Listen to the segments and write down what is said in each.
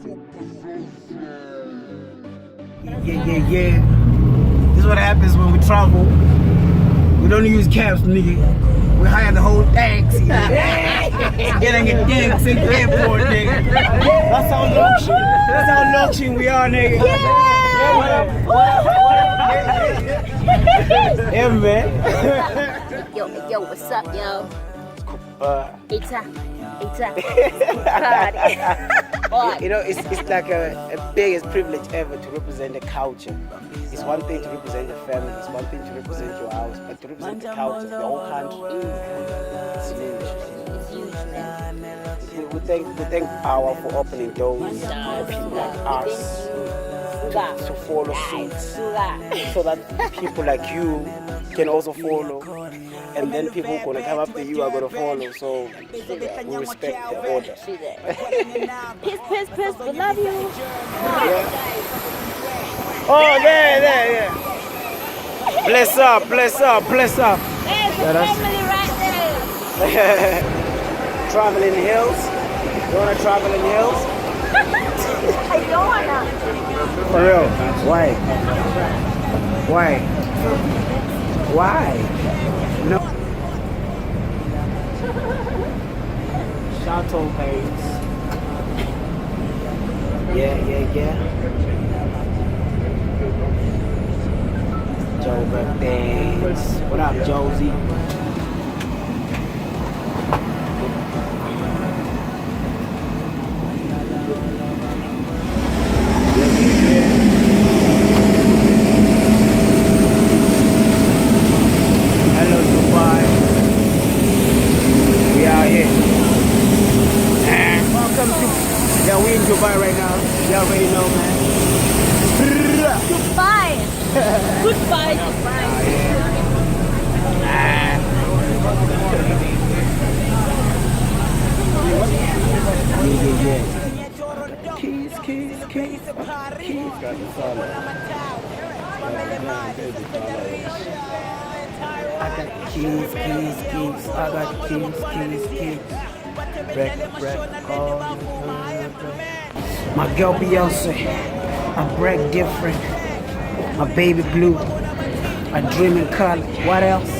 Yeah. This is what happens when we travel. We don't use cabs, nigga. We hire the whole taxi. Getting a dance in the airport, nigga. That's how Loxion we are, nigga. Yeah, man. Yo, what's up, yo? It's you know, it's like a biggest privilege ever to represent the culture. It's one thing to represent your family, it's one thing to represent your house, but to represent the culture, the whole country, it's huge. It's huge, man. We thank AWA for opening doors for people like us to follow suit, so that people like you can also follow, and then people who are gonna come after you are gonna follow. So we respect the order. Peace, we love you. Yeah. Oh, yeah. Bless up. There's a family right there. Traveling hills. You wanna travel in hills? I don't wanna. For real? Why? No. Chateau Bays. Yeah. Joe Bays. What up, Josie? Hello, Dubai. We are here. Welcome to. Yeah, we in Dubai right now. You already know, man. Goodbye, Dubai. Yeah. Keys. I got keys. I got keys. Break. My girl Beyonce, I break different. My baby blue, I dream in color. What else?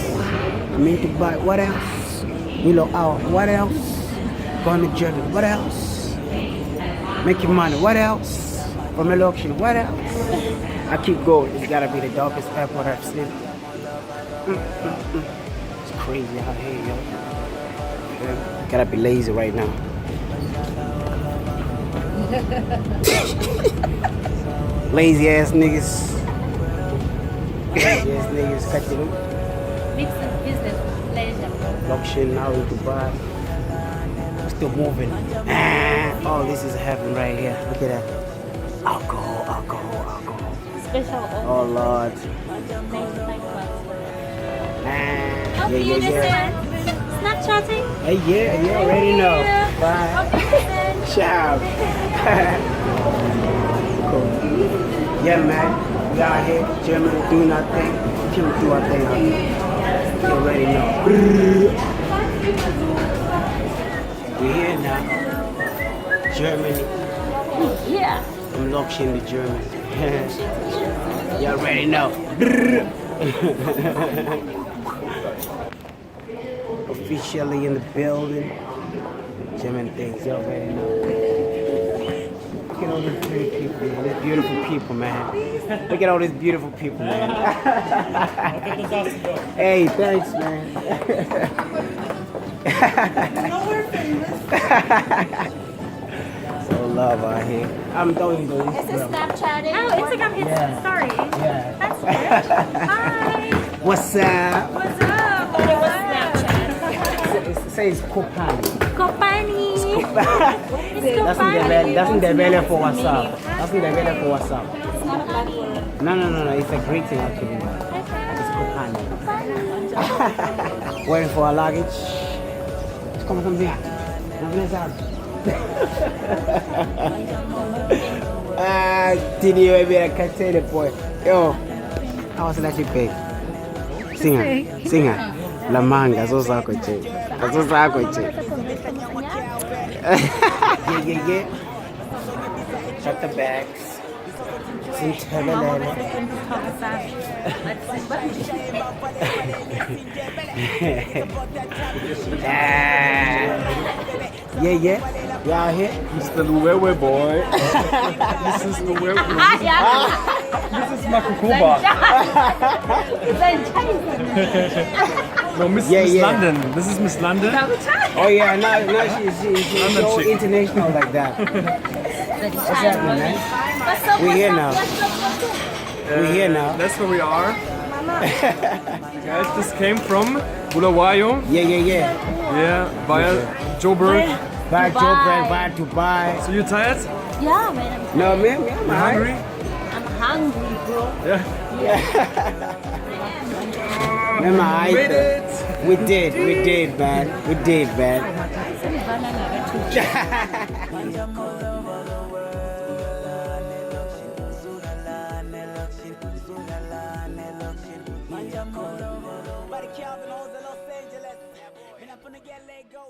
I'm in Dubai. What else? Willow Hour. What else? Going to Germany. What else? Making money. What else? From a Loxion. What else? I keep going. It's gotta be the dopest airport I've seen. It's crazy out here, yo. Yeah. Gotta be lazy right now. Lazy ass niggas. Cut it. Mixing business with pleasure. Loxion now in Dubai. Still moving. Oh, this is heaven right here. Look at that. Alcohol. Special offer. Oh Lord. Yeah. Snapchatting? Hey, yeah, you already know. Bye. Ciao. Cool. Yeah, man. We out here, Germany, doing our thing. Can we do our thing out here? You already know. We're here now. Germany. Yeah. I'm Loxion to Germany. You already know. Officially in the building. German things, you already know. Look at all these pretty people, man. These beautiful people, man. Look at all these beautiful people, man. Hey, thanks, man. So love out here. I'm doing the Instagram. Is it Snapchatting? Oh, Instagram hits story. Yeah. That's good. Hi. What's up? What's up? What's Snapchat? It says Kopani. Kopani. That's Ndebele for WhatsApp. That's Ndebele for WhatsApp. It's not a bad word. No. It's a greeting actually. It's Kopani. Waiting for our luggage. Come here. Did you ever catch the boy? Yo, how was that you pay? Singer. La manga, so sako che. Yeah. Shut the bags. Ndebele. Yeah. Y'all here? Mr. Luveve boy. This is Luveve. This is Makukuba. No, Miss London. This is Miss London. Oh yeah, now she's London so chick. international like that. What's happening, man? We're here now. We're here now. That's where we are. Guys, this came from Bulawayo. Yeah. Yeah, via Joburg. Bye, Joburg, bye, Dubai. So you tired? Yeah, man. No, man, I'm You alright. hungry? I'm hungry, bro. Yeah. Man, alright. Made it. We did, man. We did, man. Buddy Calvin, Los Angeles. And I'm gonna get let go.